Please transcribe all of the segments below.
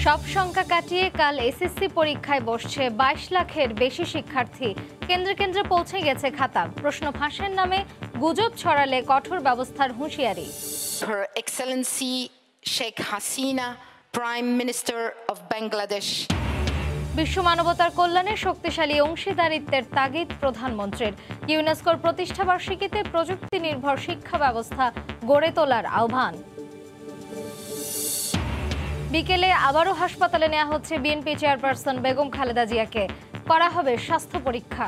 সব সংখ্যা কাটিয়ে কাল এসএসসি পরীক্ষায় বসছে ২২ লাখের বেশি শিক্ষার্থী। কেন্দ্রে কেন্দ্রে পৌঁছে গেছে খাতা। প্রশ্ন ফাঁসের নামে গুজব ছড়ালে কঠোর ব্যবস্থার হুঁশিয়ারি। Her Excellency Sheikh Hasina, Prime Minister of Bangladesh. বিশ্ব মানবতার কল্যাণে শক্তিশালী অংশীদারিত্বের তাগিদ প্রধানমন্ত্রীর। ইউনেস্কোর প্রতিষ্ঠাবার্ষিকীতে প্রযুক্তি নির্ভর শিক্ষা ব্যবস্থা গড়ে তোলার আহ্বান। বিকেলে আবারও হাসপাতালে নেওয়া হচ্ছে বিএনপি চেয়ারপারসন বেগম খালেদা জিয়াকে। করা হবে স্বাস্থ্য পরীক্ষা।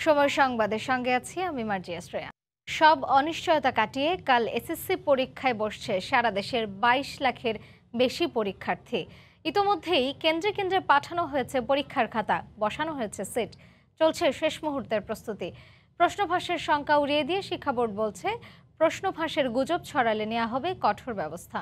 সময় সংবাদের সঙ্গে আছি আমি মার্জিয়া শ্রেয়া। সব অনিশ্চয়তা কাটিয়ে কাল এসএসসি পরীক্ষায় বসছে সারা দেশের ২২ লাখের বেশি পরীক্ষার্থী। ইতোমধ্যেই কেন্দ্রে কেন্দ্রে পাঠানো হয়েছে পরীক্ষার খাতা, বসানো হয়েছে সিট। চলছে শেষ মুহূর্তের প্রস্তুতি। প্রশ্ন ফাঁসের শঙ্কা উড়িয়ে দিয়ে শিক্ষা বোর্ড বলছে, প্রশ্ন ফাঁসের গুজব ছড়ালে নেওয়া হবে কঠোর ব্যবস্থা।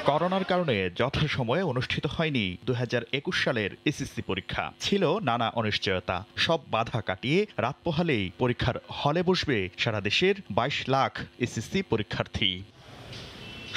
করোনার কারণে যথাসময়ে অনুষ্ঠিত হয়নি ২০২১ সালের এসএসসি পরীক্ষা। ছিল নানা অনিশ্চয়তা। সব বাধা কাটিয়ে রাত পোহালেই পরীক্ষার হলে বসবে সারা দেশের ২২ লাখ এসএসসি পরীক্ষার্থী।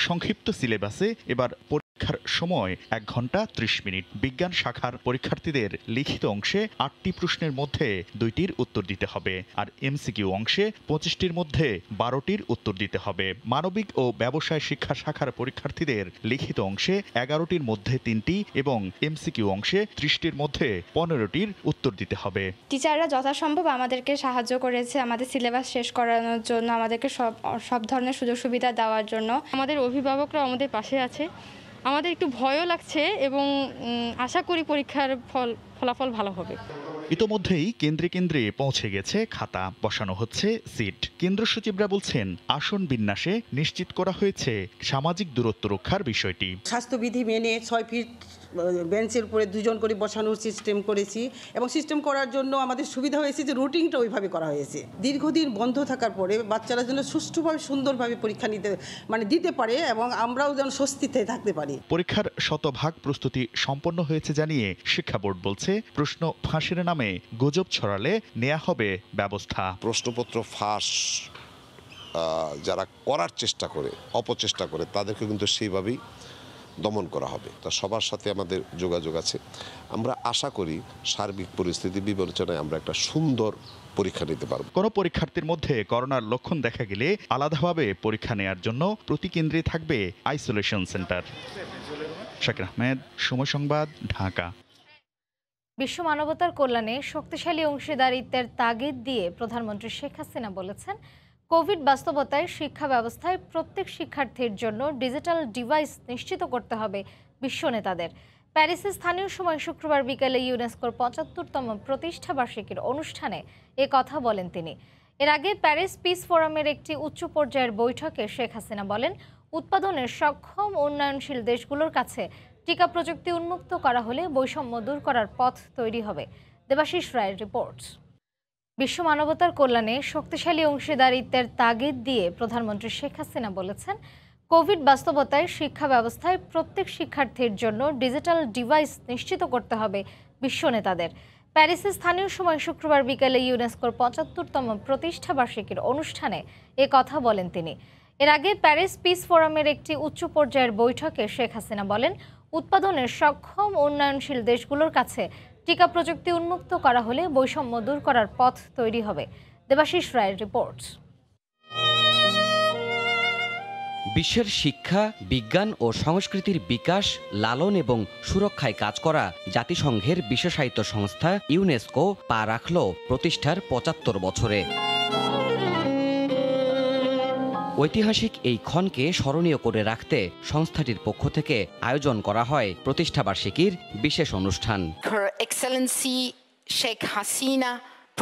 সংক্ষিপ্ত সিলেবাসে এবার পরীক্ষার সময় ১ ঘন্টা ৩০ মিনিট। বিজ্ঞান শাখার পরীক্ষার্থীদের লিখিত অংশে ৮টি প্রশ্নের মধ্যে ২টির উত্তর দিতে হবে, আর এমসিকিউ অংশে ২৫টির মধ্যে ১২টির উত্তর দিতে হবে। মানবিক ও ব্যবসায় শিক্ষা শাখার পরীক্ষার্থীদের লিখিত অংশে ১১টির মধ্যে ৩টি এবং এমসিকিউ অংশে ৩০টির মধ্যে ১৫টির উত্তর দিতে হবে। টিচাররা যথাসম্ভব আমাদেরকে সাহায্য করেছে আমাদের সিলেবাস শেষ করানোর জন্য, আমাদেরকে সব ধরনের সুযোগ সুবিধা দেওয়ার জন্য। আমাদের অভিভাবকরা আমাদের পাশে আছে। আমাদের একটু ভয়ও লাগছে এবং আশা করি পরীক্ষার ফলাফল ভালো হবে। ইতোমধ্যেই কেন্দ্রে কেন্দ্রে পৌঁছে গেছে খাতা, বসানো হচ্ছে সিট। কেন্দ্র সচিবরা বলছেন, আসন বিন্যাসে নিশ্চিত করা হয়েছে সামাজিক দূরত্ব রক্ষার বিষয়টি। স্বাস্থ্যবিধি মেনে ৬ ফিট বেঞ্চের উপরে ২ জন করে বসানোর সিস্টেম করেছি, এবং সিস্টেম করার জন্য আমাদের সুবিধা হয়েছে যে রুটিনটা ওইভাবে করা হয়েছে। দীর্ঘদিন বন্ধ থাকার পরে বাচ্চারা যেন সুষ্ঠুভাবে সুন্দরভাবে পরীক্ষা দিতে পারে এবং আমরাও যেন স্বস্তিতে থাকতে পারি। পরীক্ষার শতভাগ প্রস্তুতি সম্পন্ন হয়েছে জানিয়ে শিক্ষা বোর্ড বলছে, প্রশ্ন ফাঁসের নামে গুজব ছড়ালে নেওয়া হবে ব্যবস্থা। প্রশ্নপত্র ফাঁস যারা করার চেষ্টা করে, অপচেষ্টা করে, তাদেরকে কিন্তু সেইভাবেই দমন করা হবে। তা সবার সাথে আমাদের যোগাযোগ আছে। আমরা আশা করি সার্বিক পরিস্থিতি বিবেচনায় আমরা একটা সুন্দর পরীক্ষা নিতে পারব। কোনো পরীক্ষার্থীর মধ্যে করোনার লক্ষণ দেখা গেলে আলাদাভাবে পরীক্ষা নেওয়ার জন্য প্রতি কেন্দ্রে থাকবে আইসোলেশন সেন্টার। শাকির আহমেদ, সময় সংবাদ, ঢাকা। বিশ্ব মানবতার কল্যাণে শক্তিশালী অংশীদারিত্বের তাগিদ দিয়ে প্রধানমন্ত্রী শেখ হাসিনা বলেছেন, কোভিড বাস্তবতায় শিক্ষা ব্যবস্থায় প্রত্যেক শিক্ষার্থীর জন্য ডিজিটাল ডিভাইস নিশ্চিত করতে হবে বিশ্ব নেতাদের। প্যারিসে স্থানীয় সময় শুক্রবার বিকেলে ইউনেস্কোর ৭৫তম প্রতিষ্ঠাবার্ষিকীর অনুষ্ঠানে এ কথা বলেন তিনি। এর আগে প্যারিস পিস ফোরামের একটি উচ্চ পর্যায়ের বৈঠকে শেখ হাসিনা বলেন, উৎপাদনের সক্ষম উন্নয়নশীল দেশগুলোর কাছে টিকা প্রযুক্তি উন্মুক্ত করা হলে বৈষম্য দূর করার পথ তৈরি হবে। দেবাশিস রায়ের রিপোর্ট। বিশ্ব মানবতার কল্যাণে শক্তিশালী অংশীদারিত্বের তাগিদ দিয়ে প্রধানমন্ত্রী শেখ হাসিনা বলেছেন, কোভিড বাস্তবতায় শিক্ষা ব্যবস্থায় প্রত্যেক শিক্ষার্থীর জন্য ডিজিটাল ডিভাইস নিশ্চিত করতে হবে বিশ্ব নেতাদের। প্যারিসে স্থানীয় সময় শুক্রবার বিকেলে ইউনেস্কোর ৭৫তম প্রতিষ্ঠাবার্ষিকীর অনুষ্ঠানে এ কথা বলেন তিনি। এর আগে প্যারিস পিস ফোরামের একটি উচ্চ পর্যায়ের বৈঠকে শেখ হাসিনা বলেন, উৎপাদনের সক্ষম উন্নয়নশীল দেশগুলোর কাছে টিকা প্রযুক্তি উন্মুক্ত করা হলে বৈষম্য দূর করার পথ তৈরি হবে। দেবাশিস রায়ের রিপোর্ট। বিশ্বের শিক্ষা, বিজ্ঞান ও সংস্কৃতির বিকাশ, লালন এবং সুরক্ষায় কাজ করা জাতিসংঘের বিশেষায়িত সংস্থা ইউনেস্কো পা রাখল প্রতিষ্ঠার ৭৫ বছরে। ঐতিহাসিক এই ক্ষণকে স্মরণীয় করে রাখতে সংস্থাটির পক্ষ থেকে আয়োজন করা হয় প্রতিষ্ঠাবার্ষিকীর বিশেষ অনুষ্ঠান। Her Excellency Sheikh Hasina,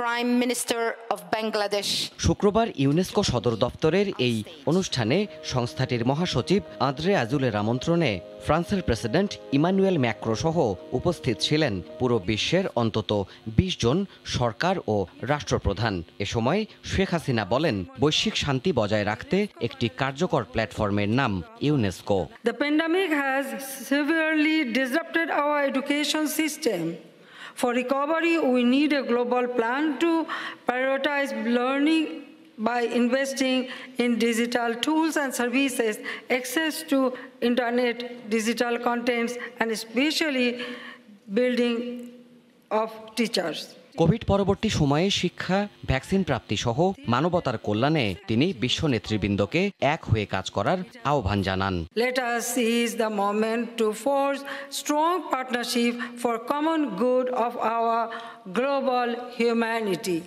Prime Minister of Bangladesh. শুক্রবার ইউনেস্কো সদর দপ্তরের এই অনুষ্ঠানে সংস্থাটির মহাসচিব আদ্রে আজুলের আমন্ত্রণে ফ্রান্সের প্রেসিডেন্ট ইমানুয়েল ম্যাক্রো সহ উপস্থিত ছিলেন পুরো বিশ্বের অন্তত ২০ জন সরকার ও রাষ্ট্রপ্রধান। এ সময় শেখ হাসিনা বলেন, বৈশ্বিক শান্তি বজায় রাখতে একটি কার্যকর প্ল্যাটফর্মের নাম UNESCO. The pandemic has severely disrupted our education system. For recovery, we need a global plan to prioritize learning by investing in digital tools and services, access to internet, digital contents, and especially building of teachers. Covid পরবর্তী সময়ে শিক্ষা, vaccine প্রাপ্তি সহ মানবতার কল্যাণে তিনি বিশ্ব নেতৃবৃন্দকে এক হয়ে কাজ করার আহ্বান জানান। Let us seize the moment to forge strong partnership for common good of our global humanity.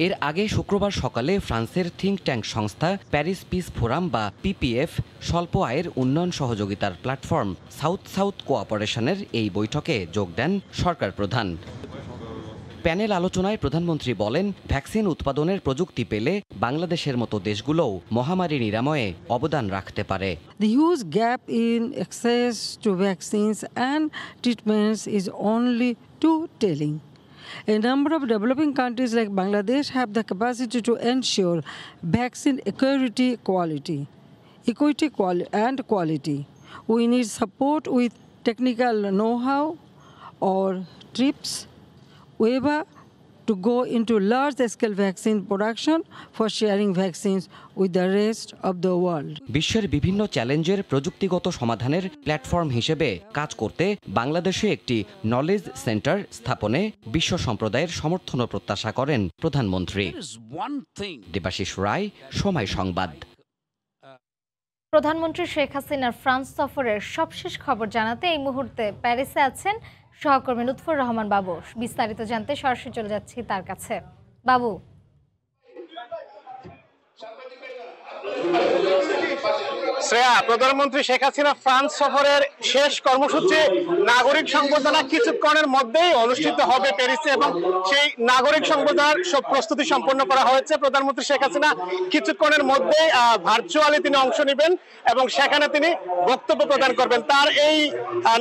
এর আগে শুক্রবার সকালে ফ্রান্সের থিঙ্ক ট্যাঙ্ক সংস্থা প্যারিস পিস ফোরাম বা পিপিএফ স্বল্প আয়ের উন্নয়ন সহযোগিতার প্ল্যাটফর্ম সাউথ সাউথ কোঅপারেশনের এই বৈঠকে যোগ দেন সরকার প্রধান। প্যানেল আলোচনায় প্রধানমন্ত্রী বলেন, ভ্যাকসিন উৎপাদনের প্রযুক্তি পেলে বাংলাদেশের মতো দেশগুলোও মহামারী নিরাময়ে অবদান রাখতে পারে। The huge gap in access to vaccines and treatments is only too telling. A number of developing countries like Bangladesh have the capacity to ensure vaccine quality. We need support with technical know-how or TRIPS waiver to go into large-scale vaccine production for sharing vaccines with the rest of the world. বিশ্বের বিভিন্ন চ্যালেঞ্জের প্রযুক্তিগত সমাধানের platform হিসেবে কাজ করতে বাংলাদেশে একটি নলেজ সেন্টার স্থাপনে বিশ্ব সম্প্রদায়ের সমর্থন প্রত্যাশা করেন প্রধানমন্ত্রী। দেবাশিস রায়, সময় সংবাদ। প্রধানমন্ত্রী শেখ হাসিনার ফ্রান্স সফরের সবশেষ খবর জানাতে এই মুহূর্তে প্যারিসে আছেন সহকর্মী লুৎফর রহমান বাবু। বিস্তারিত জানতে সরাসরি চলে যাচ্ছি তার কাছে। বাবু, শ্রেয়া, প্রধানমন্ত্রী শেখ হাসিনা ফ্রান্স সফরের শেষ কর্মসূচি নাগরিক সংবর্ধনা কিছুক্ষণের মধ্যেই অনুষ্ঠিত হবে প্যারিসে এবং সেই নাগরিক সংবর্ধনার সব প্রস্তুতি সম্পন্ন করা হয়েছে। প্রধানমন্ত্রী শেখ হাসিনা কিছুক্ষণের মধ্যেই ভার্চুয়ালি তিনি অংশ নেবেন এবং সেখানে তিনি বক্তব্য প্রদান করবেন। তার এই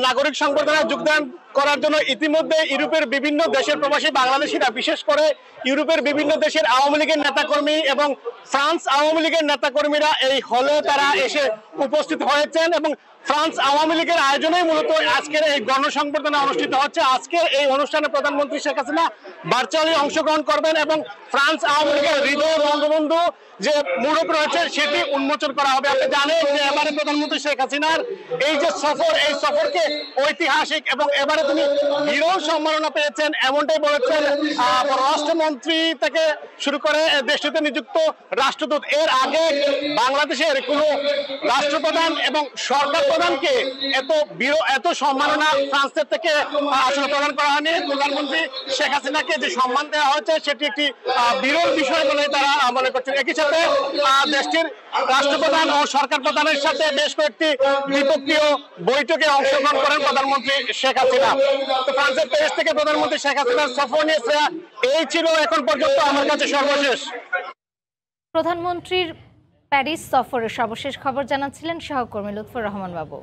নাগরিক সংবর্ধনায় যোগদান করার জন্য ইতিমধ্যে ইউরোপের বিভিন্ন দেশের প্রবাসী বাংলাদেশিরা, বিশেষ করে ইউরোপের বিভিন্ন দেশের আওয়ামী লীগের নেতাকর্মী এবং ফ্রান্স আওয়ামী লীগের নেতাকর্মীরা এই হলে তারা এসে উপস্থিত হয়েছেন এবং ফ্রান্স আওয়ামী লীগের আয়োজনেই মূলত আজকের এই গণসংবর্ধনা অনুষ্ঠিত হচ্ছে। আজকের এই অনুষ্ঠানে প্রধানমন্ত্রী শেখ হাসিনা ভার্চুয়ালি অংশগ্রহণ করবেন এবং ফ্রান্স আওয়ামী লীগের হৃদয় বঙ্গবন্ধু যে মূরক রয়েছে সেটি উন্মোচন করা হবে। আপনি জানেন যে এবারে প্রধানমন্ত্রী শেখ হাসিনার এই যে সফর, এই সফরকে ঐতিহাসিক এবং এবারে তিনি বিরল সম্মাননা পেয়েছেন এমনটাই বলেছেন পররাষ্ট্রমন্ত্রী থেকে শুরু করে দেশটিতে নিযুক্ত রাষ্ট্রদূত। এর আগে বাংলাদেশের কোনো রাষ্ট্রপ্রধান এবং সরকার প্রধানকে এত সম্মাননা ফ্রান্সের থেকে আসলে প্রদান করা হয়নি। প্রধানমন্ত্রী শেখ হাসিনাকে যে সম্মান দেওয়া হয়েছে সেটি একটি বিরল বিষয় বলে তারা মনে করছেন। একই সাথে দেশটির রাষ্ট্রপ্রধান ও সরকার প্রধানের সাথে বেশ কয়েকটি দ্বিপক্ষীয় বৈঠকে অংশগ্রহণ করেন প্রধানমন্ত্রী শেখ হাসিনা। তো ফ্রান্সের প্যারিস থেকে প্রধানমন্ত্রী শেখ হাসিনার সফর নিয়ে এই ছিল এখন পর্যন্ত আমার কাছে সর্বশেষ। প্রধানমন্ত্রীর প্যারিস সফরের সর্বশেষ খবর জানাচ্ছিলেন সহকর্মী লুৎফর রহমান বাবু।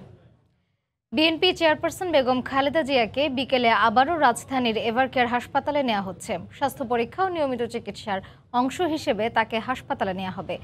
বিএনপি চেয়ারপারসন বেগম খালেদা জিয়াকে বিকেলে আবারও রাজধানীর এভারকেয়ার হাসপাতালে নেওয়া হচ্ছে। স্বাস্থ্য পরীক্ষা ও নিয়মিত চিকিৎসার অংশ হিসেবে তাকে হাসপাতালে নেওয়া হবে।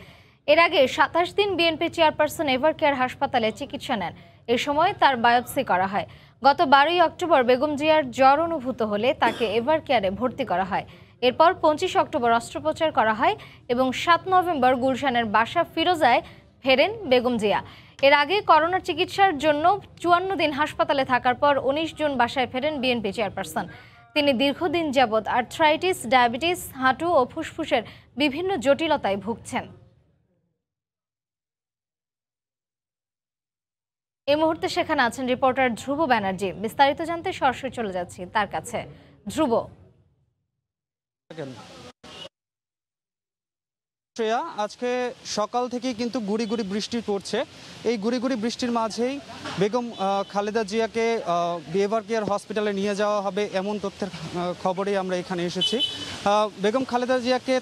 এর আগে ২৭ দিন বিএনপি চেয়ারপারসন এভারকেয়ার হাসপাতালে চিকিৎসা নেন। এ সময় তার বায়োপসি করা হয়। গত ১২ই অক্টোবর বেগম জিয়ার জ্বর অনুভূত হলে তাকে এভারকেয়ারে ভর্তি করা হয়। এরপর ২৫ অক্টোবর অস্ত্রোপচার করা হয় এবং ৭ নভেম্বর গুলশানের বাসা ফিরোজায় ফেরেন বেগম জিয়া। এর আগে করোনার চিকিৎসার জন্য ৫৪ দিন হাসপাতালে থাকার পর ১৯ জুন বাসায় ফেরেন বিএনপি চেয়ারপারসন। তিনি দীর্ঘদিন যাবৎ আর্থ্রাইটিস, ডায়াবেটিস, হাঁটু ও ফুসফুসের বিভিন্ন জটিলতায় ভুগছেন। এই মুহূর্তে সেখানে আছেন রিপোর্টার ধ্রুব ব্যানার্জি। বিস্তারিত জানতে সরাসরি চলে যাচ্ছি তার কাছে। ধ্রুব, আজকে সকাল থেকে কিন্তু গুড়ি গুড়ি বৃষ্টি পড়ছে। এই গুড়ি গুড়ি বৃষ্টির মাঝেই বেগম খালেদা জিয়াকে এভারকেয়ার হসপিটালে নিয়ে যাওয়া হবে এমন তথ্যের খবরেই আমরা এখানে এসেছি। বেগম খালেদা জিয়াকে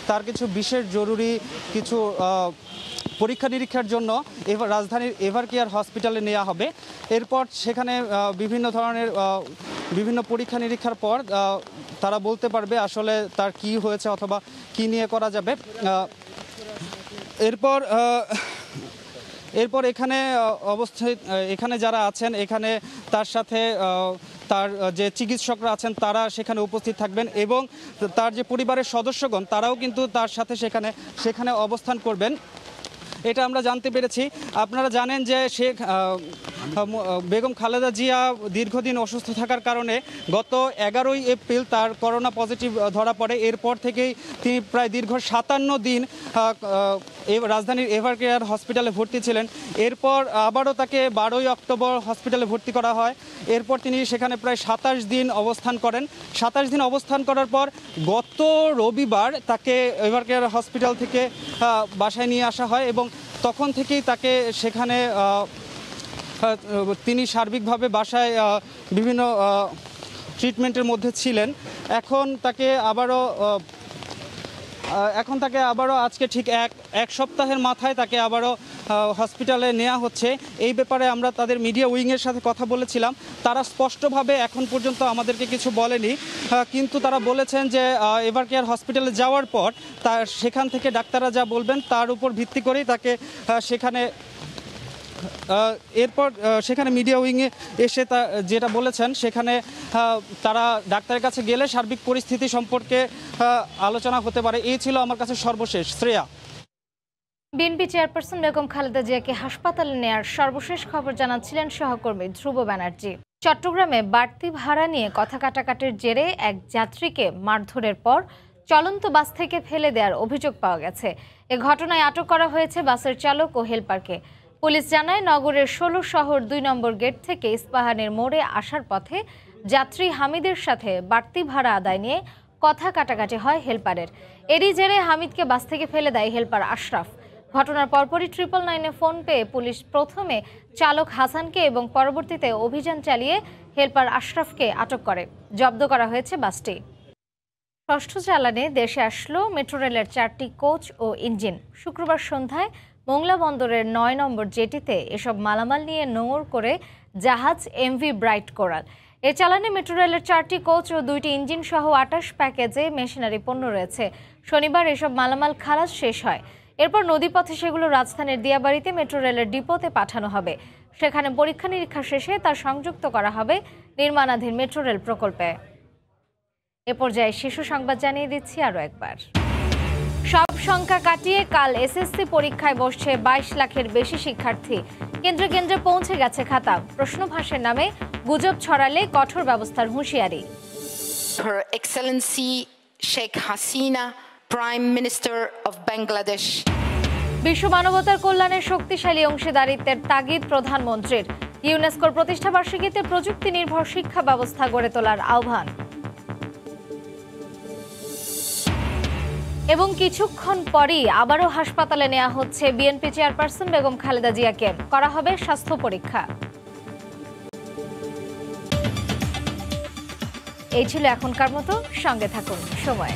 তার কিছু বিশেষ জরুরি কিছু পরীক্ষা নিরীক্ষার জন্য রাজধানীর এভারকেয়ার হসপিটালে নেওয়া হবে। এরপর সেখানে বিভিন্ন ধরনের বিভিন্ন পরীক্ষা নিরীক্ষার পর তারা বলতে পারবে আসলে তার কি হয়েছে অথবা কি নিয়ে করা যাবে। এরপর এখানে এখানে যারা আছেন, এখানে তার সাথে তার যে চিকিৎসকরা আছেন তারা সেখানে উপস্থিত থাকবেন এবং তার যে পরিবারের সদস্যগণ তারাও কিন্তু তার সাথে সেখানে অবস্থান করবেন, এটা আমরা জানতে পেরেছি। আপনারা জানেন যে বেগম খালেদা জিয়া দীর্ঘদিন অসুস্থ থাকার কারণে গত 11ই এপ্রিল তার করোনা পজিটিভ ধরা পড়ে। এরপর থেকেই তিনি প্রায় দীর্ঘ 57 দিন রাজধানীর এভার কেয়ার হসপিটালে ভর্তি ছিলেন। এরপর আবারও তাকে 12ই অক্টোবর হসপিটালে ভর্তি করা হয়। এরপর তিনি সেখানে প্রায় 27 দিন অবস্থান করেন। 27 দিন অবস্থান করার পর গত রবিবার তাকে এভার কেয়ার হসপিটাল থেকে বাসায় নিয়ে আসা হয় এবং তখন থেকেই তাকে সেখানে তিনি সার্বিকভাবে বাসায় বিভিন্ন ট্রিটমেন্টের মধ্যে ছিলেন। এখন তাকে আবারও আজকে ঠিক এক সপ্তাহের মাথায় তাকে আবারও হসপিটালে নেওয়া হচ্ছে। এই ব্যাপারে আমরা তাদের মিডিয়া উইংয়ের সাথে কথা বলেছিলাম। তারা স্পষ্টভাবে এখন পর্যন্ত আমাদেরকে কিছু বলেনি, কিন্তু তারা বলেছেন যে এভার কেয়ার হসপিটালে যাওয়ার পর সেখান থেকে ডাক্তাররা যা বলবেন তার উপর ভিত্তি করেই তাকে সেখানে মিডিয়া উইংয়ে এসে যেটা বলেছেন সেখানে তারা ডাক্তারের কাছে গেলে সার্বিক পরিস্থিতি সম্পর্কে আলোচনা হতে পারে। এই ছিল আমার কাছে সর্বশেষ। শ্রেয়া। বিএনপি চেয়ারপারসন বেগম খালেদা জিয়াকে হাসপাতালে নেয়ার সর্বশেষ খবর জানাচ্ছিলেন সহকর্মী ধ্রুব ব্যানার্জি। চট্টগ্রামে বাড়তি ভাড়া নিয়ে কথা কাটাকাটির জেরে এক যাত্রীকে মারধরের পর চলন্ত বাস থেকে ফেলে দেওয়ার অভিযোগ পাওয়া গেছে। এ ঘটনায় আটক করা হয়েছে বাসের চালক ও হেলপারকে। পুলিশ জানায় নগরের 16 শহর 2 নম্বর গেট থেকে ইস্পাহানের মোড়ে আসার পথে যাত্রী হামিদের সাথে বাড়তি ভাড়া আদায় নিয়ে কথা কাটাকাটি হয় হেলপারের। এরই জেরে হামিদকে বাস থেকে ফেলে দেয় হেলপার আশরাফ। ঘটনার পরপরই 999-এ ফোন পেয়ে পুলিশ প্রথমে চালক হাসানকে এবং পরবর্তীতে অভিযান চালিয়ে হেলপার আশরাফকে আটক করে। জব্দ করা হয়েছে বাসটি। ষষ্ঠ চালানে দেশে আসলো মেট্রো রেলের 4টি কোচ ও ইঞ্জিন। শুক্রবার সন্ধ্যায় মোংলা বন্দরের 9 নম্বর জেটিতে এসব মালামাল নিয়ে নোঙর করে জাহাজ এমভি ব্রাইট কোরাল। এ চালানে মেট্রো রেলের 4টি কোচ ও 2টি ইঞ্জিন সহ 28 প্যাকেজে মেশিনারি পণ্য রয়েছে। শনিবার এসব মালামাল খালাস শেষ হয়। এরপর নদীপথে সেগুলো রাজধানীর দিয়াবাড়িতে মেট্রো রেলের ডিপোতে পাঠানো হবে। সেখানে পরীক্ষা নিরীক্ষা শেষে তা সংযুক্ত করা হবে নির্মাণাধীন মেট্রো রেল প্রকল্পে। এ পর্যায়ে শিশু সংবাদ জানিয়ে দিচ্ছি আরও একবার। সব সংখ্যা কাটিয়ে কাল এসএসসি পরীক্ষায় বসছে 22 লাখের বেশি শিক্ষার্থী। কেন্দ্রে কেন্দ্রে পৌঁছে গেছে খাতা। প্রশ্নফাঁসের নামে গুজব ছড়ালে কঠোর ব্যবস্থার হুঁশিয়ারি। Her Excellency Sheikh Hasina, Prime Minister of Bangladesh. বিশ্ব মানবতার কল্যাণে শক্তিশালী অংশীদারিত্বের তাগিদ প্রধানমন্ত্রীর। ইউনেস্কোর প্রতিষ্ঠাবার্ষিকীতে প্রযুক্তি নির্ভর শিক্ষা ব্যবস্থা গড়ে তোলার আহ্বান। এবং কিছুক্ষণ পরই আবারও হাসপাতালে নেওয়া হচ্ছে বিএনপি চেয়ারপারসন বেগম খালেদা জিয়াকে। করা হবে স্বাস্থ্য পরীক্ষা। এই ছিল এখনকার মতো। সঙ্গে থাকুন সময়।